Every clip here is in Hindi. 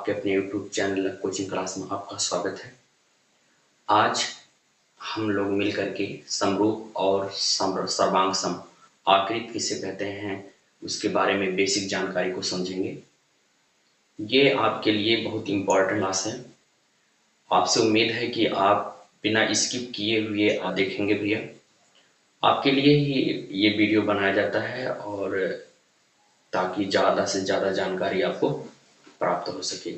आपके अपने YouTube चैनल कोचिंग क्लास में आपका स्वागत है। आज हम लोग मिल करके समरूप और सर्वांग सम आकृति किसे कहते हैं उसके बारे में बेसिक जानकारी को समझेंगे। ये आपके लिए बहुत इम्पोर्टेंट क्लास है। आपसे उम्मीद है कि आप बिना स्किप किए हुए आप देखेंगे भैया। आपके लिए ही ये वीडियो बनाया जाता है और ताकि ज़्यादा से ज़्यादा जानकारी आपको प्राप्त हो सके।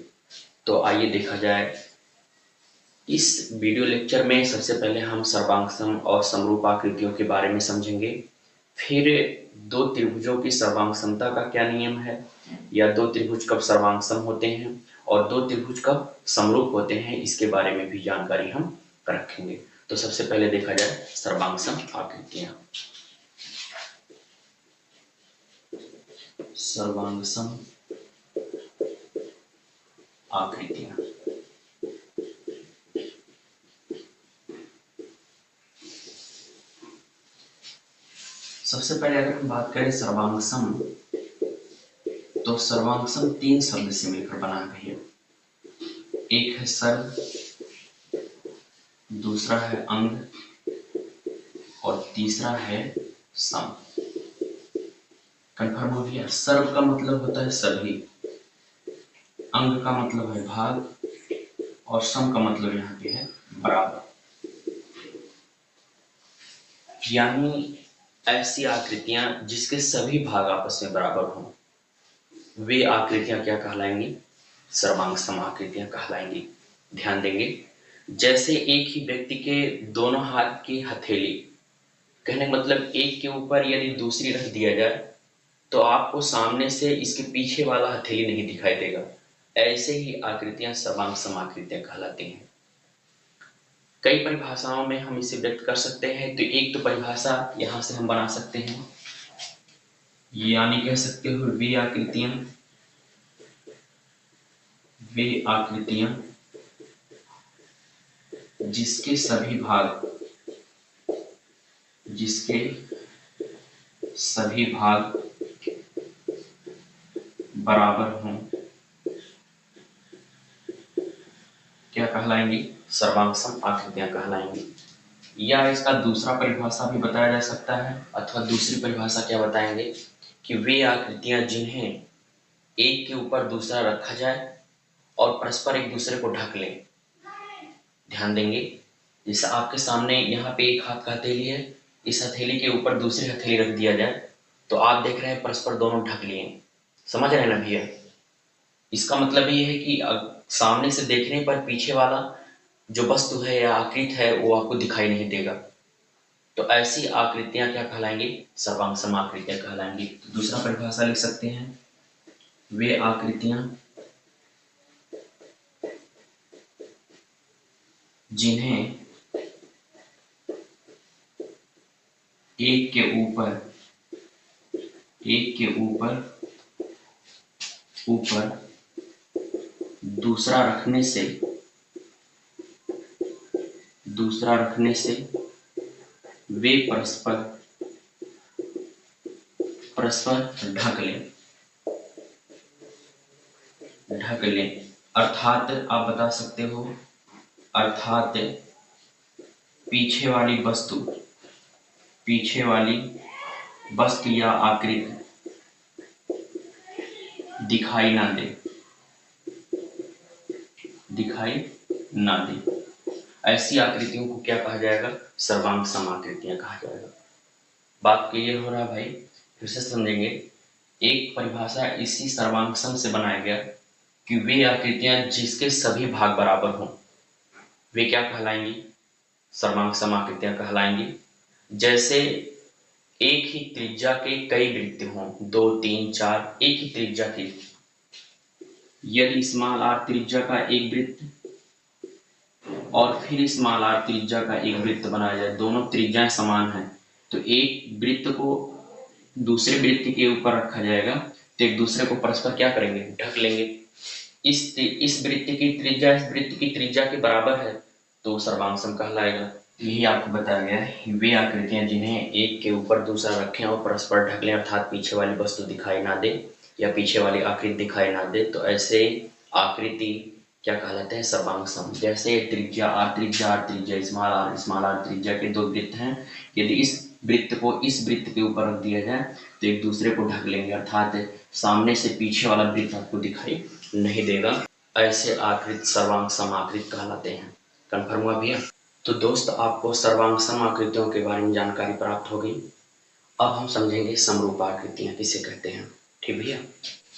तो आइए देखा जाए। इस वीडियो लेक्चर में सबसे पहले हम सर्वांग सम और समरूप आकृतियों के बारे में समझेंगे। फिर दो त्रिभुजों की सर्वांग समता का क्या नियम है, या दो त्रिभुज कब सर्वांग सम होते हैं और दो त्रिभुज कब समरूप होते हैं, इसके बारे में भी जानकारी हम रखेंगे। तो सबसे पहले देखा जाए सर्वांग सम आकृतियां। सर्वांग सम आकृतियां सबसे पहले अगर हम बात करें सर्वांग सम, तो सर्वांग सम तीन शब्द से मिलकर बना है भैया। एक है सर्व, दूसरा है अंग और तीसरा है सम। कंफर्म हो गया। सर्व का मतलब होता है सभी, अंग का मतलब है भाग और सम का मतलब यहाँ पे है बराबर। यानी ऐसी आकृतियां जिसके सभी भाग आपस में बराबर हों, वे आकृतियां क्या कहलाएंगी? सर्वांग सम आकृतियां कहलाएंगी। ध्यान देंगे, जैसे एक ही व्यक्ति के दोनों हाथ की हथेली, कहने का मतलब एक के ऊपर यदि दूसरी रख दिया जाए तो आपको सामने से इसके पीछे वाला हथेली नहीं दिखाई देगा। ऐसे ही आकृतियां सर्वांग सम आकृतियां कहलाती हैं। कई परिभाषाओं में हम इसे व्यक्त कर सकते हैं। तो एक तो परिभाषा यहां से हम बना सकते हैं, यानी कह सकते हो वे आकृतियां जिसके सभी भाग बराबर हों, क्या कहलाएंगी? सर्वांग सम आकृतियां कहलाएंगी। या इसका दूसरा परिभाषा भी बताया जा सकता है, अथवा दूसरी परिभाषा क्या बताएंगे कि वे आकृतियां जिन्हें एक के ऊपर दूसरा रखा जाए और परस्पर एक दूसरे को ढक लें। ध्यान देंगे, जैसे आपके सामने यहाँ पे एक हाथ का हथेली है, इस हथेली के ऊपर दूसरी हथेली रख दिया जाए तो आप देख रहे हैं परस्पर दोनों ढक लिए। समझ रहे हैं ना भैया? इसका मतलब ये है कि सामने से देखने पर पीछे वाला जो वस्तु है या आकृति है वो आपको दिखाई नहीं देगा। तो ऐसी आकृतियां क्या कहलाएंगी? सर्वांग सम आकृतियां कहलाएंगी। तो दूसरा परिभाषा लिख सकते हैं, वे आकृतियां जिन्हें एक के ऊपर दूसरा रखने से वे परस्पर ढक लें। अर्थात आप बता सकते हो, अर्थात पीछे वाली वस्तु या आकृति दिखाई ना दे। ऐसी आकृतियों को क्या कहा जाएगा? सर्वांग सम आकृतियां कहा जाएगा। बात क्लियर हो रहा है भाई? फिर से समझेंगे। एक परिभाषा इसी सर्वांग सम से बनाया गया कि वे आकृतियां जिसके सभी भाग बराबर हों, वे क्या कहलाएंगी? सर्वांग सम आकृतियां कहलाएंगी। जैसे एक ही त्रिज्या के कई वृत्त हों, 2, 3, 4, एक ही त्रिज्या के, यदि स्मॉल आर त्रिज्या का एक वृत्त और फिर स्मॉल आर त्रिज्या का एक वृत्त बनाया जाए, दोनों त्रिज्याएं समान हैं, तो एक वृत्त को दूसरे वृत्त के ऊपर रखा जाएगा तो एक दूसरे को परस्पर क्या करेंगे? ढक लेंगे। इस वृत्त की त्रिज्या इस वृत्त की त्रिज्या के बराबर है तो सर्वांग सम कहलाएगा। यही आपको बताया गया है, वे आकृतियां जिन्हें एक के ऊपर दूसरा रखें और परस्पर ढक लें, अर्थात पीछे वाली वस्तु दिखाई ना दे या पीछे वाली आकृति दिखाई ना दे, तो ऐसे आकृति क्या कहलाते हैं, सर्वांग सम। जैसे त्रिज्या आर त्रिज्या स्मॉल आर त्रिज्या के दो वृत्त हैं, यदि इस वृत्त को इस वृत्त के ऊपर रख दिया जाए तो एक दूसरे को ढक लेंगे, अर्थात सामने से पीछे वाला वृत्त आपको दिखाई नहीं देगा। ऐसे आकृति सर्वांग सम आकृति कहलाते हैं। कन्फर्म हुआ भैया? तो दोस्त आपको सर्वांग सम आकृतियों के बारे में जानकारी प्राप्त हो गई। अब हम समझेंगे समरूप आकृतियां किसे कहते हैं। ठीक भैया?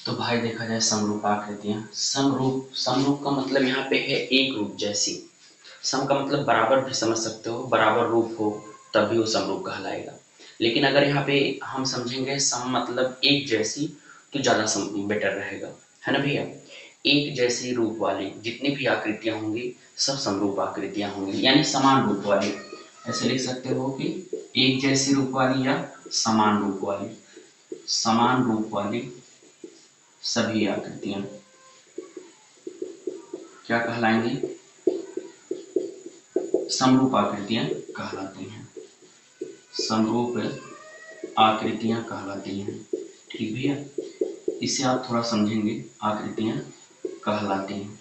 तो भाई देखा जाए समरूप आकृतियां, समरूप का मतलब यहाँ पे है एक रूप जैसी। सम का मतलब बराबर भी समझ सकते हो, बराबर रूप हो तभी वो समरूप कहलाएगा। लेकिन अगर यहाँ पे हम समझेंगे सम मतलब एक जैसी तो ज़्यादा बेटर रहेगा, है ना भैया? एक जैसी रूप वाली जितनी भी आकृतियां होंगी सब समरूप आकृतियां होंगी, यानी समान रूप वाली। ऐसे लिख सकते हो कि एक जैसी रूप वाली या समान रूप वाली सभी आकृतियां क्या कहलाएंगी? समरूप आकृतियां कहलाती हैं। समरूप आकृतियां कहलाती हैं। ठीक भैया? इसे आप थोड़ा समझेंगे, आकृतियां कहलाती हैं।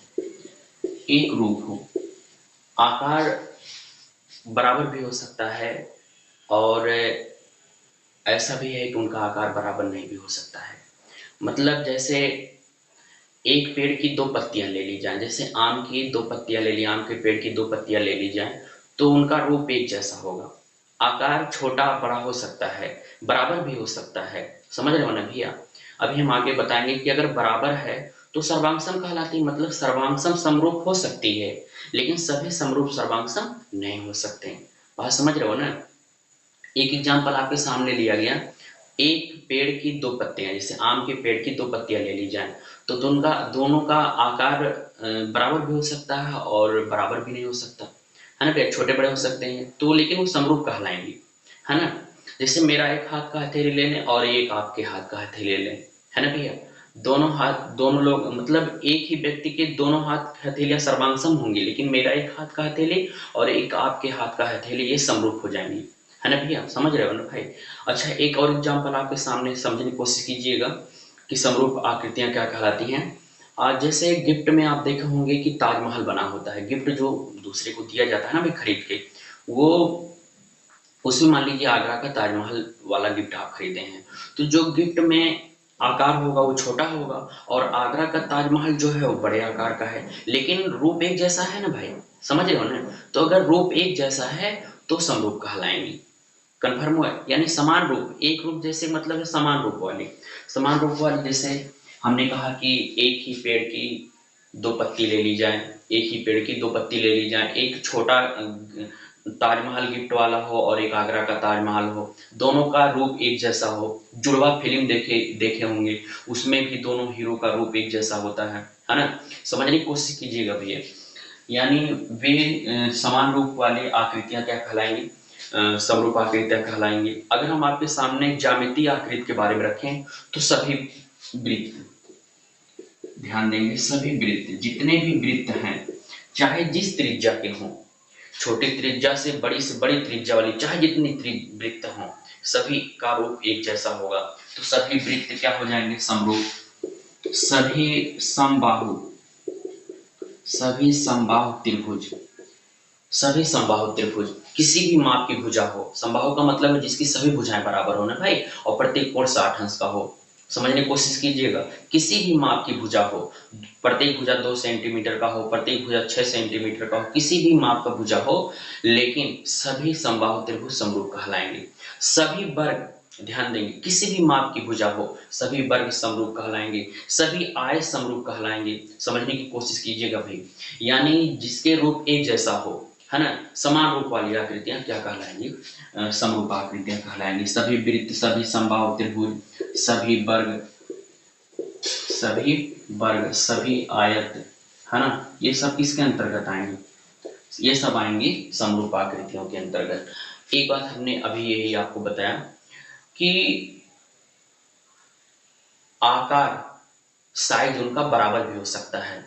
एक रूप हो, आकार बराबर भी हो सकता है और ऐसा भी है कि उनका आकार बराबर नहीं भी हो सकता है। मतलब जैसे एक पेड़ की दो पत्तियां ले ली जाएं, जैसे आम की दो पत्तियां ले ली, आम के पेड़ की दो पत्तियां ले ली जाएं, तो उनका रूप एक जैसा होगा। आकार छोटा बड़ा हो सकता है, बराबर भी हो सकता है। समझ रहे हो ना भैया? अभी हम आगे बताएंगे कि अगर बराबर है तो सर्वांगसम कहलाती है, मतलब सर्वांगसम समरूप हो सकती है, लेकिन सभी समरूप सर्वांगसम नहीं हो सकते। बात समझ रहे हो ना? एक एग्जाम्पल आपके सामने लिया गया, एक पेड़ की दो पत्तियां, जैसे आम के पेड़ की दो पत्तियां ले ली जाए, तो दोनों का आकार बराबर भी हो सकता है और बराबर भी नहीं हो सकता, है ना भैया? छोटे बड़े हो सकते हैं तो, लेकिन वो समरूप कहलाएंगे, है ना? जैसे मेरा एक हाथ का हथेली ले लें और एक आपके हाथ का हथेली ले लें, है ना भैया? दोनों हाथ, दोनों लोग, मतलब एक ही व्यक्ति के दोनों हाथ हथेलियां सर्वांगसम होंगी, लेकिन मेरा एक हाथ का हथेली और एक आपके हाथ का हथेली ये समरूप हो जाएंगी, है ना भैया? समझ रहे हो ना भाई? अच्छा, एक और एग्जांपल आपके सामने समझने की कोशिश कीजिएगा कि समरूप आकृतियां क्या कहलाती हैं। आज जैसे गिफ्ट में आप देखे होंगे कि ताजमहल बना होता है, गिफ्ट जो दूसरे को दिया जाता है ना भाई खरीद के, वो उसमें मान लीजिए आगरा का ताजमहल वाला गिफ्ट आप खरीदे हैं, तो जो गिफ्ट में आकार होगा वो छोटा होगा और आगरा का ताजमहल जो है वो बड़े आकार का है, लेकिन रूप एक जैसा है ना भाई? समझ रहे हो ना? तो अगर रूप एक जैसा है तो समरूप कहलाएंगी। कन्फर्म हुआ? यानी समान रूप, एक रूप जैसे मतलब है समान रूप वाली। समान रूप वाली जैसे हमने कहा कि एक ही पेड़ की दो पत्ती ले ली जाए, एक ही पेड़ की दो पत्ती ले ली जाए, एक छोटा ताजमहल गिफ्ट वाला हो और एक आगरा का ताजमहल हो, दोनों का रूप एक जैसा हो। जुड़वा फिल्म देखे देखे होंगे, उसमें भी दोनों हीरो का रूप एक जैसा होता है ना? समझने की कोशिश कीजिएगा भैया। यानी वे समान रूप वाली आकृतियां क्या कहलाएंगी? समरूप आकृतियां कहलाएंगी। अगर हम आपके सामने ज्यामितीय आकृति के बारे में रखें तो सभी वृत्त, ध्यान देंगे, सभी वृत्त, जितने भी वृत्त हैं, चाहे जिस त्रिज्या के हों, छोटी त्रिज्या से बड़ी त्रिज्या वाली, चाहे जितनी वृत्त हों, सभी का रूप एक जैसा होगा। तो सभी वृत्त क्या हो जाएंगे? समरूप। सभी समबाहु त्रिभुज, सभी समबाहु त्रिभुज, किसी भी माप की भुजा हो, समबाहु का मतलब है जिसकी सभी भुजाएं बराबर हो ना भाई, और प्रत्येक कोण 60 अंश का हो। समझने की कोशिश कीजिएगा, किसी भी माप की भुजा हो, प्रत्येक भुजा 2 सेंटीमीटर का हो, प्रत्येक भुजा 6 सेंटीमीटर का हो, किसी भी माप का भुजा हो, लेकिन सभी समबाहु त्रिभुज समरूप कहलाएंगे। सभी वर्ग, ध्यान देंगे, किसी भी माप की भुजा हो, सभी वर्ग समरूप कहलाएंगे, सभी आय समरूप कहलाएंगे। समझने की कोशिश कीजिएगा भाई। यानी जिसके रूप एक जैसा हो, है ना, समान रूप वाली आकृतियां क्या कहलाएंगी? समरूप आकृतियां कहलाएंगी। सभी वृत्त, सभी समबाहु त्रिभुज, सभी वर्ग, सभी आयत, है ना, ये सब किसके अंतर्गत आएंगे? ये सब आएंगी समरूप आकृतियों के अंतर्गत। एक बात हमने अभी यही आपको बताया कि आकार, साइज उनका बराबर भी हो सकता है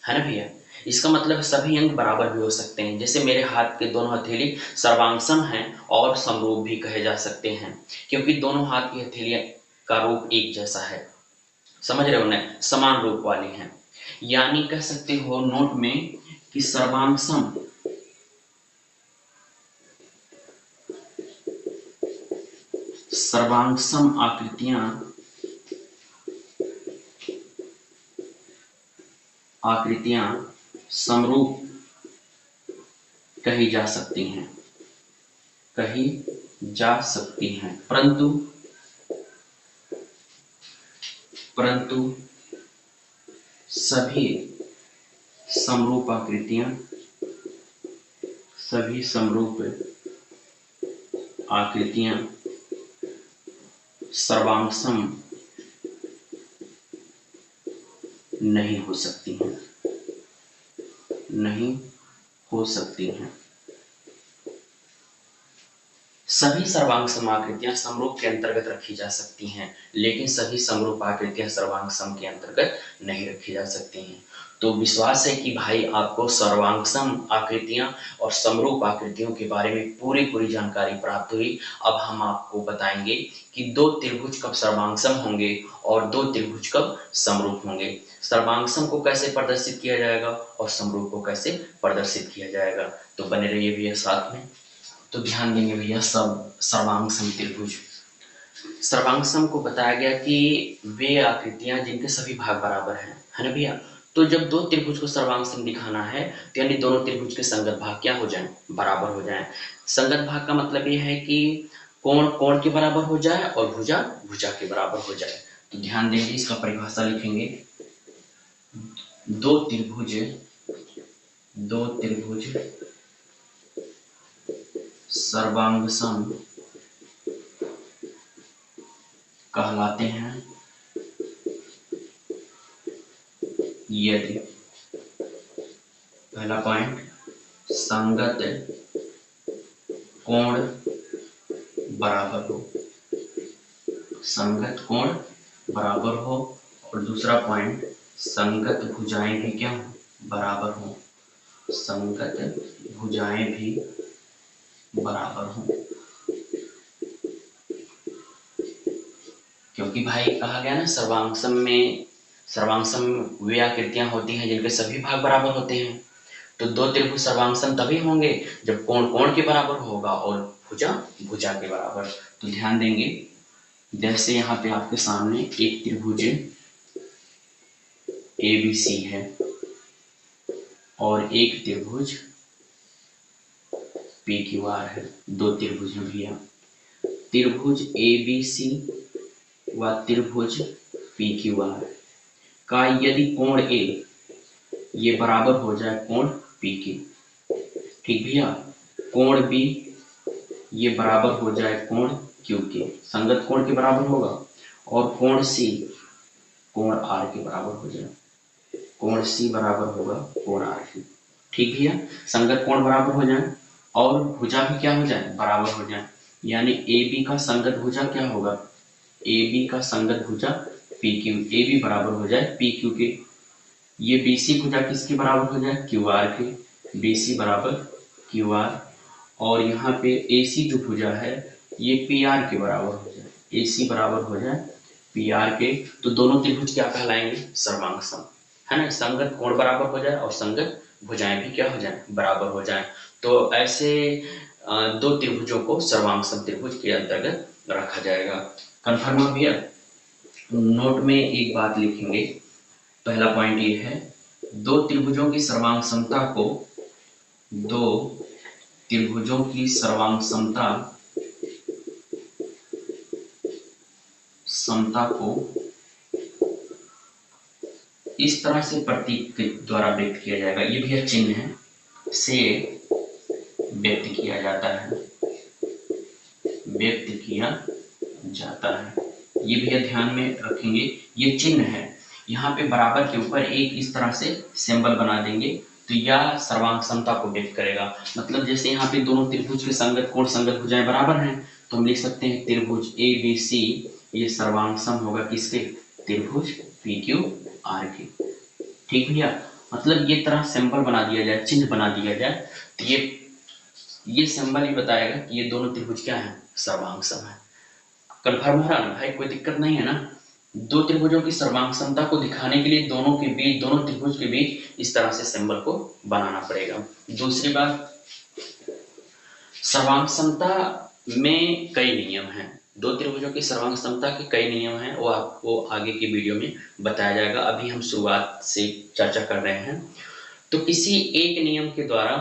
ना भैया? इसका मतलब सभी अंग बराबर भी हो सकते हैं। जैसे मेरे हाथ के दोनों हथेली सर्वांगसम हैं और समरूप भी कहे जा सकते हैं, क्योंकि दोनों हाथ की हथेलियां का रूप एक जैसा है। समझ रहे हो ना? समान रूप वाली हैं। यानी कह सकते हो नोट में कि सर्वांगसम आकृतियां समरूप कही जा सकती हैं, परंतु सभी समरूप आकृतियां सर्वांगसम नहीं हो सकती हैं। सभी सर्वांगसम आकृतियां समरूप के अंतर्गत रखी जा सकती हैं, लेकिन सभी समरूप आकृतियां सर्वांगसम के अंतर्गत नहीं रखी जा सकती हैं। तो विश्वास है कि भाई आपको सर्वांगसम आकृतियां और समरूप आकृतियों के बारे में पूरी जानकारी प्राप्त हुई। अब हम आपको बताएंगे कि दो त्रिभुज कब सर्वांगसम होंगे और दो त्रिभुज कब समरूप होंगे। सर्वांगसम को कैसे प्रदर्शित किया जाएगा और समरूप को कैसे प्रदर्शित किया जाएगा। तो बने रहिए भैया साथ में। तो ध्यान देंगे भैया सब सर्वांगसम त्रिभुज। सर्वांगसम को बताया गया कि वे आकृतियां जिनके सभी भाग बराबर हैं, है ना भैया। तो जब दो त्रिभुज को सर्वांगसम दिखाना है तो यानी दोनों त्रिभुज के संगत भाग क्या हो जाएं, बराबर हो जाएं। संगत भाग का मतलब ये है कि कोण कोण के बराबर हो जाए और भुजा भुजा के बराबर हो जाए। तो ध्यान देंगे, इसका परिभाषा लिखेंगे। दो त्रिभुज सर्वांगसम कहलाते हैं यदि, पहला पॉइंट, संगत कोण बराबर हो, और दूसरा पॉइंट, संगत भुजाएं भी क्या हो, बराबर हो। क्योंकि भाई कहा गया ना सर्वांगसम वे आकृतियां होती हैं जिनके सभी भाग बराबर होते हैं। तो दो त्रिभुज सर्वांगसम तभी होंगे जब कोण कोण के बराबर होगा और भुजा भुजा के बराबर। तो ध्यान देंगे, जैसे यहाँ पे आपके सामने एक त्रिभुज ABC है और एक त्रिभुज PQR है। दो त्रिभुज हैं भैया, त्रिभुज ABC व त्रिभुज PQR का यदि कोण A ये बराबर हो जाए कोण P के, ठीक भैया, कोण B ये बराबर हो जाए कोण Q के, संगत कोण के बराबर होगा, और कोण C कोण R के बराबर हो जाए, कोण C बराबर होगा कोण R के, ठीक भैया। संगत कोण बराबर हो जाए और भुजा भी क्या हो जाए, बराबर हो जाए। यानी AB का संगत भुजा क्या होगा, AB का संगत भुजा PQ, AB बराबर हो जाए PQ के। ये BC भुजा किसके बराबर हो जाए, QR के, BC बराबर QR। और यहाँ पे AC जो भुजा है ये PR के बराबर हो जाए, AC बराबर हो जाए PR के। तो दोनों त्रिभुज क्या कहलाएंगे, सर्वांगसम, है ना। संगत कोण बराबर हो जाए और संगत भुजाएं भी क्या हो जाए, बराबर हो जाए। तो ऐसे दो त्रिभुजों को सर्वांगसम त्रिभुज के अंतर्गत रखा जाएगा। कन्फर्म हो भैया। नोट में एक बात लिखेंगे, पहला पॉइंट ये है, दो त्रिभुजों की सर्वांगसमता को इस तरह से प्रतीक के द्वारा व्यक्त किया जाएगा। ये भी चिन्ह है से व्यक्त किया जाता है। ये भी ध्यान में रखेंगे, ये चिन्ह है। यहाँ पे बराबर के ऊपर एक इस तरह से सिंबल बना देंगे तो यह सर्वांगसमता को व्यक्त करेगा। मतलब जैसे यहाँ पे दोनों त्रिभुज के संगत कोण संगत भुजाएं बराबर हैं, तो हम लिख सकते हैं त्रिभुज ABC ये सर्वांगसम होगा किसके, त्रिभुज PQR के, ठीक भैया। मतलब ये तरह सिंबल बना दिया जाए, चिन्ह बना दिया जाए, तो ये सिंबल ही बताएगा कि ये दोनों त्रिभुज क्या है, सर्वांगसम है। कन्फर्म हो रहा ना भाई, कोई दिक्कत नहीं है ना। दो त्रिभुजों की सर्वांग समता को दिखाने के लिए दोनों त्रिभुज के बीच इस तरह से सिंबल को बनाना पड़ेगा। दूसरी बात, सर्वांग समता में कई नियम हैं। दो त्रिभुजों की सर्वांग समता के कई नियम हैं, वो आपको आगे की वीडियो में बताया जाएगा। अभी हम शुरुआत से चर्चा कर रहे हैं। तो किसी एक नियम के द्वारा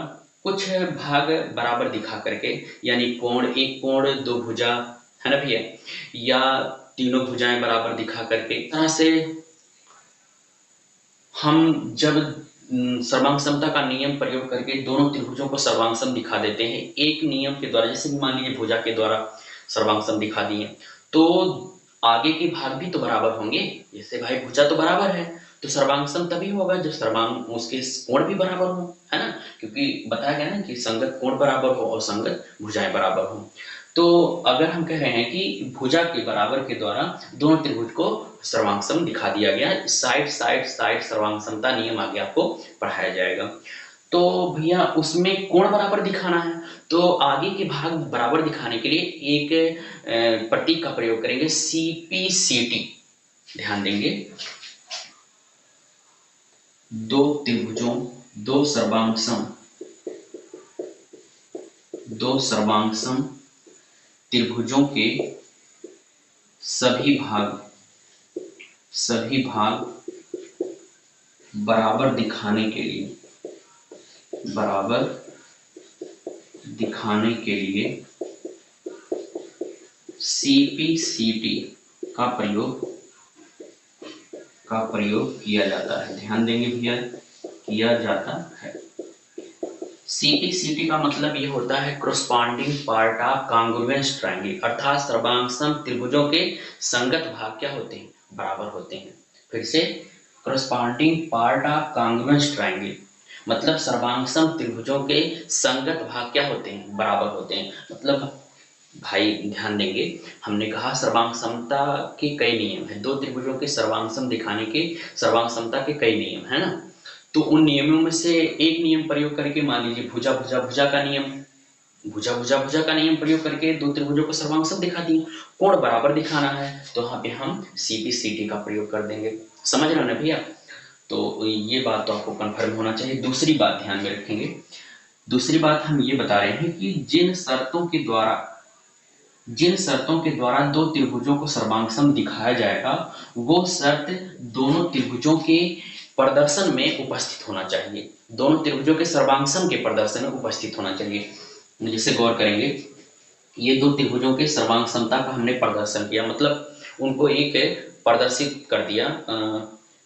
कुछ भाग बराबर दिखा करके, यानी कोण, एक कोण दो भुजा, है ना भैया, या तीनों भुजाएं बराबर दिखा करके, इस तरह से हम जब सर्वांग समता का नियम प्रयोग करके दोनों त्रिभुजों को सर्वांग सम दिखा देते हैं एक नियम के द्वारा। जैसे मान लीजिए भुजा के द्वारा सर्वांग सम दिखा दिए, तो आगे के भाग भी तो बराबर होंगे। जैसे भाई भुजा तो बराबर है, तो सर्वांग सम तभी होगा जब सर्वांग उसके कोण भी बराबर हो, है ना, क्योंकि बताया गया ना कि संगत कोण बराबर हो और संगत भुजाएं बराबर हो। तो अगर हम कह रहे हैं कि भुजा के बराबर के द्वारा दोनों त्रिभुज को सर्वांग सम दिखा दिया गया, साइड साइड साइड सर्वांग समता नियम आगे आपको पढ़ाया जाएगा। तो भैया उसमें कोण बराबर दिखाना है, तो आगे के भाग बराबर दिखाने के लिए एक प्रतीक का प्रयोग करेंगे, CPCT। ध्यान देंगे, दो त्रिभुजों, दो सर्वांग सम त्रिभुजों के सभी भाग बराबर दिखाने के लिए CPCT का प्रयोग किया जाता है। ध्यान देंगे भैया, किया जाता है। CPCT का मतलब ये होता है corresponding part of congruence triangle, अर्थात सर्वांग सम त्रिभुजों के संगत भाग क्या होते हैं, बराबर होते हैं। फिर से, corresponding part of congruence triangle मतलब सर्वांग सम त्रिभुजों के संगत भाग क्या होते हैं, बराबर होते हैं। मतलब भाई ध्यान देंगे, हमने कहा सर्वांग समता के कई नियम हैं, दो त्रिभुजों के सर्वांग सम दिखाने के सर्वांग समता के कई नियम है ना। तो उन नियमों में से एक नियम प्रयोग करके, मान लीजिए भुजा भुजा भुजा का नियम, भुजा का नियम प्रयोग करके दो त्रिभुजों को सर्वांग सम दिखा दिए। कोण बराबर दिखाना है, तो यहाँ पे हम CPCT का प्रयोग कर देंगे। समझ रहे हो ना भैया? तो ये बात तो आपको कंफर्म होना चाहिए। दूसरी बात ध्यान में रखेंगे, दूसरी बात हम ये बता रहे हैं कि जिन शर्तों के द्वारा दो त्रिभुजों को सर्वांग सम दिखाया जाएगा, वो शर्त दोनों त्रिभुजों के प्रदर्शन में उपस्थित होना चाहिए। दोनों त्रिभुजों के सर्वांग सम के प्रदर्शन में उपस्थित होना चाहिए। जैसे गौर करेंगे, ये दो त्रिभुजों के सर्वांग समता का हमने प्रदर्शन किया, मतलब उनको एक प्रदर्शित कर दिया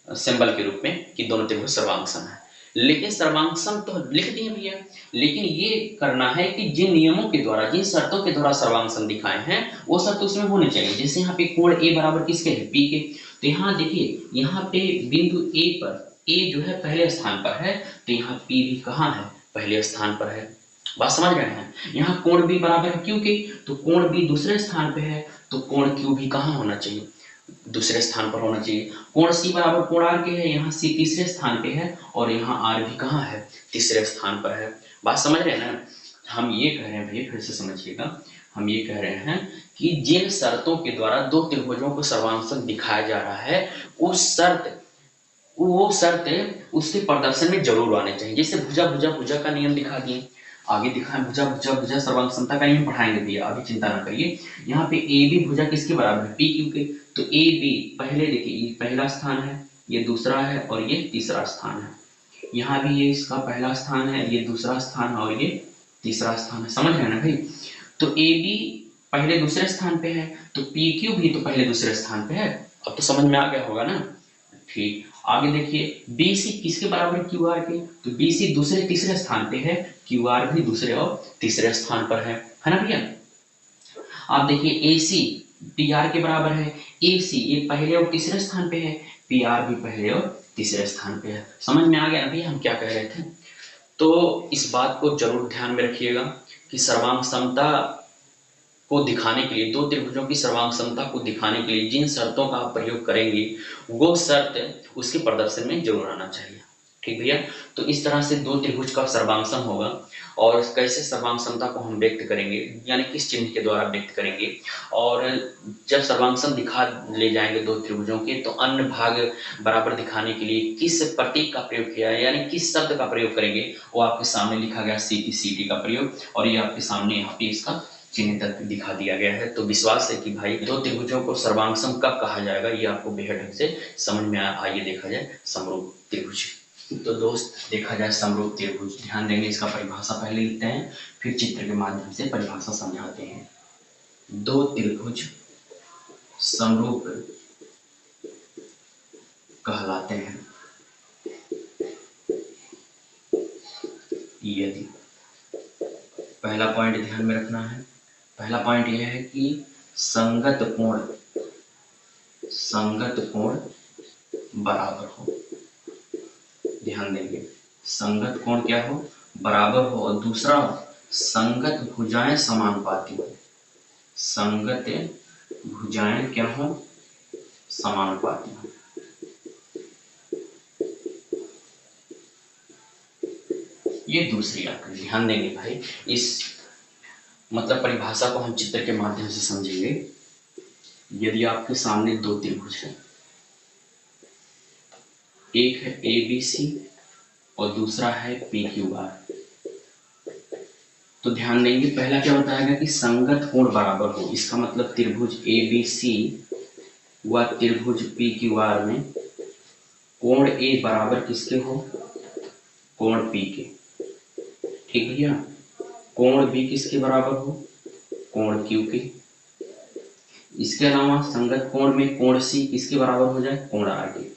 सिंबल के रूप में कि दोनों त्रिभुज सर्वांग सम है। लेकिन सर्वांग सम तो लिख दिए भैया, लेकिन ये करना है कि जिन नियमों के द्वारा, जिन शर्तों के द्वारा सर्वांग सम दिखाए हैं, वो शर्त उसमें होने चाहिए। जैसे यहाँ पे कोण A बराबर किसके है, P के। तो यहाँ देखिए, यहाँ पे बिंदु A पर A जो है पहले स्थान पर है, तो यहाँ P भी कहाँ है, पहले स्थान पर है। बात समझ रहे हैं? यहाँ कोण B बराबर है Q के, तो कोण B दूसरे स्थान पे है, तो कोण Q भी कहाँ होना चाहिए, दूसरे स्थान पर होना चाहिए। कोण C बराबर कोण R के है, यहाँ C तीसरे स्थान पे है, और यहाँ R भी कहाँ है, तीसरे स्थान पर है। बात समझ रहे हैं ना? हम ये कह रहे हैं भैया, फिर से समझिएगा, हम ये कह रहे हैं कि जिन शर्तों के द्वारा दो त्रिभुजों को सर्वांग सम दिखाया जा रहा है, वो शर्त उसके प्रदर्शन में जरूर आने चाहिए। जैसे भुजा भुजा भुजा का नियम दिखा दिए, आगे दिखाएं भुजा भुजा भुजा सर्वांग समता का नियम पढ़ाएंगे भैया, अभी चिंता ना करिए। यहाँ पे AB भुजा किसके बराबर है, PQ के। तो AB पहले देखिए, ये पहला स्थान है, ये दूसरा है, और ये तीसरा स्थान है। यहाँ भी ये इसका पहला स्थान है, ये दूसरा स्थान है, और ये तीसरा स्थान है। समझ रहे हैं ना भाई? तो AB पहले दूसरे स्थान पे है, तो PQ भी तो पहले दूसरे स्थान पे है। अब तो समझ में आ गया होगा ना? ठीक, आगे देखिए, BC किसके बराबर है, QR के। तो BC दूसरे तीसरे स्थान पे है, QR भी दूसरे और तीसरे स्थान पर है ना भैया? आप देखिए AC PR के बराबर है, AC ये पहले और तीसरे स्थान पे है, PR भी पहले और तीसरे स्थान पे है। समझ में आ गया ना भैया हम क्या कह रहे थे? तो इस बात को जरूर ध्यान में रखिएगा कि सर्वांग समता को दिखाने के लिए, दो त्रिभुजों की सर्वांग समता को दिखाने के लिए जिन शर्तों का आप प्रयोग करेंगे, वो शर्त उसके प्रदर्शन में जरूर आना चाहिए। ठीक भैया? तो इस तरह से दो त्रिभुज का सर्वांग होगा। और कैसे सर्वांग समता को हम व्यक्त करेंगे, यानी किस चिन्ह के द्वारा व्यक्त करेंगे, और जब सर्वांग सम दिखा ले जाएंगे दो त्रिभुजों के, तो अन्य भाग बराबर दिखाने के लिए किस प्रतीक का प्रयोग किया है, यानी किस शब्द का प्रयोग करेंगे, वो आपके सामने लिखा गया CP का प्रयोग, और ये आपके सामने यहाँ पे इसका चिन्ह तक दिखा दिया गया है। तो विश्वास है कि भाई दो त्रिभुजों को सर्वांग सम कब कहा जाएगा ये आपको बेहद ढंग से समझ में आया। आइए देखा जाए समरूप त्रिभुज। तो दोस्त देखा जाए समरूप त्रिभुज, ध्यान देंगे इसका परिभाषा पहले लिखते हैं, फिर चित्र के माध्यम से परिभाषा समझाते हैं। दो त्रिभुज समरूप कहलाते हैं यदि, पहला पॉइंट ध्यान में रखना है, पहला पॉइंट यह है कि संगत कोण बराबर हो। ध्यान देंगे, संगत कोण क्या हो, बराबर हो, और दूसरा संगत भुजाएं समानुपाती हो। संगत भुजाएं क्या हो, समानुपाती हो। ये दूसरी आकृति, ध्यान देंगे भाई, इस मतलब परिभाषा को हम चित्र के माध्यम से समझेंगे। यदि आपके सामने दो त्रिभुज है, एक है ABC और दूसरा है PQR, तो ध्यान देंगे पहला क्या बताएगा कि संगत कोण बराबर हो। इसका मतलब त्रिभुज ABC व त्रिभुज PQR में कोण A बराबर किसके हो, कोण P के। ठीक भैया, कोण B किसके बराबर हो, कोण Q के। इसके अलावा संगत कोण में कोण C किसके बराबर हो जाए, कोण R के।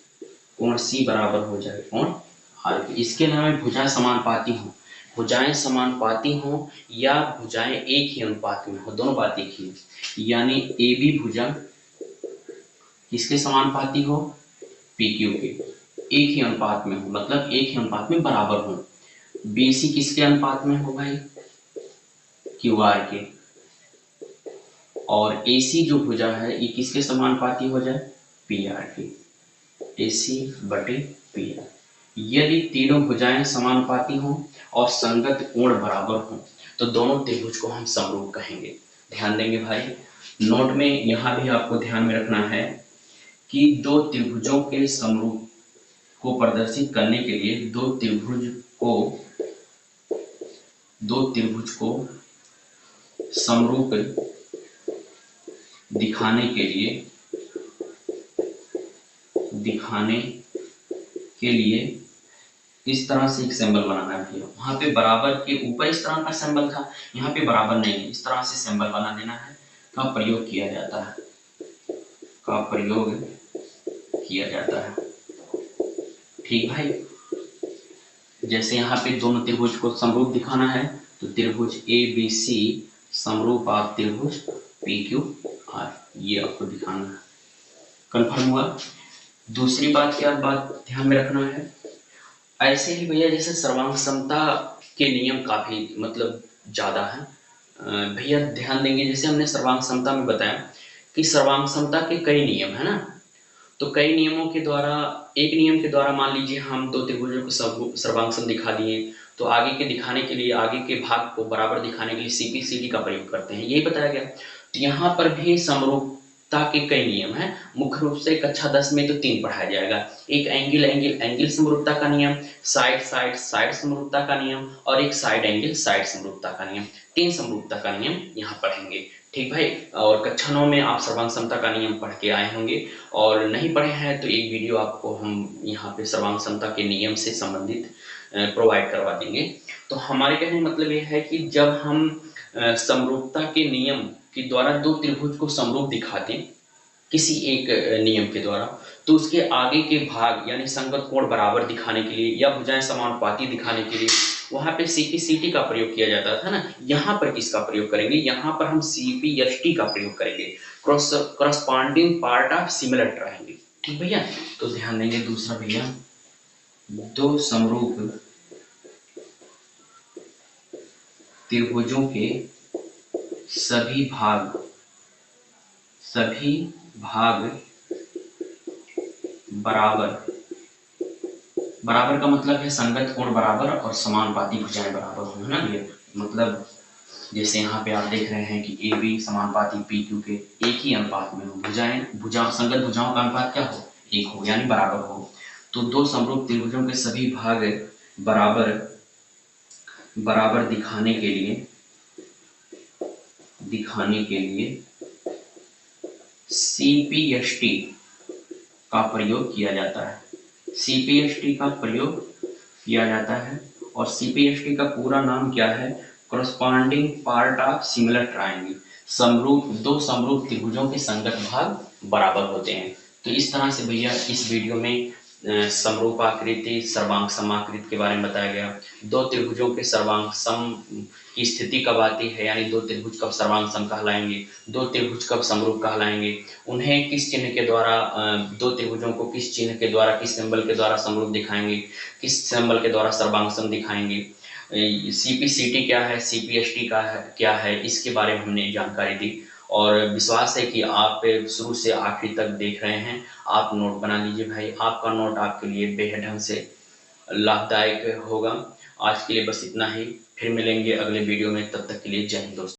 कोण C बराबर हो जाए कोण R के। इसके अलावा भुजाएं समानुपाती हो, भुजाएं समानुपाती हो या भुजाएं एक ही अनुपात में हो, दोनों बात एक ही, यानी AB भुजा किसके समानुपाती हो, PQ के, एक ही अनुपात में हो, मतलब एक ही अनुपात में बराबर हो। BC किसके अनुपात में हो भाई, QR के, और AC जो भुजा है ये किसके समानुपाती हो जाए, PR के, AC बटे PR। यदि तीनों भुजाएं समानुपाती हों और संगत कोण बराबर हों तो दोनों त्रिभुज को हम समरूप कहेंगे। ध्यान देंगे भाई, नोट में यहाँ भी आपको ध्यान में रखना है कि दो त्रिभुजों के समरूप को प्रदर्शित करने के लिए दो त्रिभुज को समरूप दिखाने के लिए इस तरह से एक सिंबल बनाना है भैया। वहां पे बराबर के ऊपर इस तरह का सिंबल था, यहाँ पे बराबर नहीं है, इस तरह से सिंबल बना देना है, का प्रयोग किया जाता है। ठीक भाई, जैसे यहाँ पे दोनों त्रिभुज को समरूप दिखाना है तो त्रिभुज ABC समरूप आप त्रिभुज PQR, ये आपको दिखाना है। कंफर्म हुआ। दूसरी बात क्या बात ध्यान में रखना है, ऐसे ही भैया जैसे सर्वांग समता के नियम काफी मतलब ज्यादा है भैया। ध्यान देंगे, जैसे हमने सर्वांग समता में बताया कि सर्वांग समता के कई नियम है ना, तो कई नियमों के द्वारा, एक नियम के द्वारा मान लीजिए हम दो त्रिभुजों को सर्वांग सम दिखा दिए, तो आगे के दिखाने के लिए, आगे के भाग को बराबर दिखाने के लिए CP/CD का प्रयोग करते हैं, यही बताया गया। तो यहाँ पर भी समरूपता के कई नियम हैं। मुख्य रूप से कक्षा 10 में तो 3 पढ़ाया जाएगा, एक एंगल समरूपता का नियम, साइड समरूपता का नियम, और एक साइड समरूपता का नियम। 3 समरूपता का नियम यहाँ पढ़ेंगे। ठीक भाई, और कक्षा 9 में आप सर्वांग समता का नियम पढ़ के आए होंगे, और नहीं पढ़े हैं तो एक वीडियो आपको हम यहाँ पे सर्वांग समता के नियम से संबंधित प्रोवाइड करवा देंगे। तो हमारे कहने का मतलब यह है कि जब हम समरूपता के नियम के द्वारा दो त्रिभुज को समरूप दिखाते किसी एक नियम के द्वारा, तो उसके आगे के भाग यानी संगत कोण बराबर दिखाने के लिए या भुजाएं समानुपाती दिखाने के लिए वहां पे CP/CD का प्रयोग किया जाता था ना, यहाँ पर किसका प्रयोग करेंगे, यहाँ पर हम CP/SD का प्रयोग करेंगे, corresponding part of similar triangle। ठीक भैया, तो ध्यान देंगे। दूसरा भैया, दो समरूप त्रिभुजों के सभी भाग बराबर बराबर का मतलब है संगत कोण बराबर और समानुपाती भुजाएं बराबर हो, है ना। ये मतलब जैसे यहाँ पे आप देख रहे हैं कि ए बी समानुपाती पी क्यू के एक ही अनुपात में हो, संगत भुजाओं का अनुपात क्या हो, एक हो, यानी बराबर हो। तो दो समरूप त्रिभुजों के सभी भाग बराबर बराबर दिखाने के लिए सीपीएसटी का प्रयोग किया जाता है। सीपीएसटी का प्रयोग किया जाता है और सीपीएसटी का पूरा नाम क्या है, corresponding part of similar triangle. दो समरूप त्रिभुजों के संगत भाग बराबर होते हैं। तो इस तरह से भैया इस वीडियो में समरूपाकृति सर्वांग समाकृति के बारे में बताया गया। दो त्रिभुजों के सर्वांग सम की स्थिति कब आती है, यानी दो त्रिभुज कब सर्वांग सम कहलाएंगे, दो त्रिभुज कब समरूप कहलाएंगे, उन्हें किस चिन्ह के द्वारा, दो त्रिभुजों को किस चिन्ह के द्वारा, किस सिंबल के द्वारा समरूप दिखाएंगे, किस सिंबल के द्वारा सर्वांग सम दिखाएंगे, सीपीसीटी क्या है, सीपीएसटी का है क्या है, इसके बारे में हमने जानकारी दी। और विश्वास है कि आप शुरू से आखिरी तक देख रहे हैं। आप नोट बना लीजिए भाई, आपका नोट आपके लिए बेहद ढंग से लाभदायक होगा। आज के लिए बस इतना ही, फिर मिलेंगे अगले वीडियो में, तब तक के लिए जय हिंद दोस्तों।